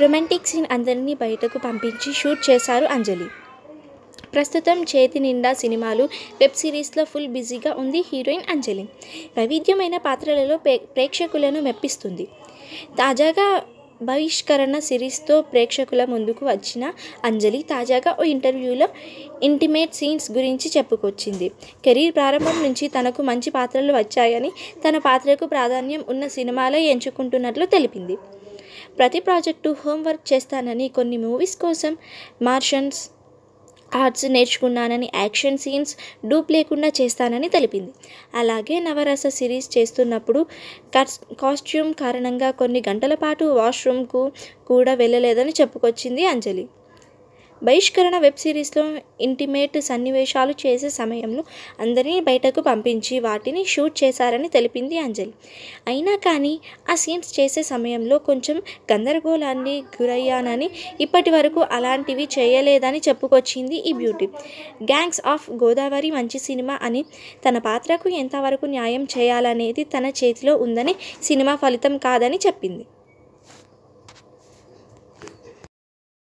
Romantic scene అందరినీ బయటకు పంపించి షూట్ చేశారు అంజలి. ప్రస్తుతం చేతి నిండా సినిమాలు, వెబ్ సిరీస్లో ఫుల్ బిజీగా ఉంది హీరోయిన్ అంజలి. వైవిధ్యమైన పాత్రలలో ప్రేక్షకులను మెప్పిస్తుంది. తాజాగా బహిష్కరణ సిరీస్తో ప్రేక్షకుల ముందుకు వచ్చిన అంజలి తాజాగా ఓ ఇంటర్వ్యూలో ఇంటిమేట్ సీన్స్ గురించి చెప్పుకొచ్చింది. కెరీర్ ప్రారంభం నుంచి తనకు మంచి పాత్రలు వచ్చాయని, తన పాత్రకు ప్రాధాన్యం ఉన్న సినిమాలే ఎంచుకుంటున్నట్లు తెలిపింది. ప్రతి ప్రాజెక్టు హోంవర్క్ చేస్తానని, కొన్ని మూవీస్ కోసం మార్షల్స్ ఆర్ట్స్ నేర్చుకున్నానని, యాక్షన్ సీన్స్ డూప్ లేకుండా చేస్తానని తెలిపింది. అలాగే నవరస సిరీస్ చేస్తున్నప్పుడు కాస్ట్యూమ్ కారణంగా కొన్ని గంటల పాటు వాష్రూమ్కు కూడా వెళ్ళలేదని చెప్పుకొచ్చింది అంజలి. బహిష్కరణ వెబ్ సిరీస్లో ఇంటిమేట్ సన్నివేశాలు చేసే సమయంలో అందరినీ బయటకు పంపించి వాటిని షూట్ చేశారని తెలిపింది అంజలి. అయినా కానీ ఆ సీన్స్ చేసే సమయంలో కొంచెం గందరగోళాన్ని గురయ్యానని, ఇప్పటి వరకు అలాంటివి చేయలేదని చెప్పుకొచ్చింది ఈ బ్యూటీ. గ్యాంగ్స్ ఆఫ్ గోదావరి మంచి సినిమా అని, తన పాత్రకు ఎంతవరకు న్యాయం చేయాలనేది తన చేతిలో ఉందని, సినిమా ఫలితం కాదని చెప్పింది.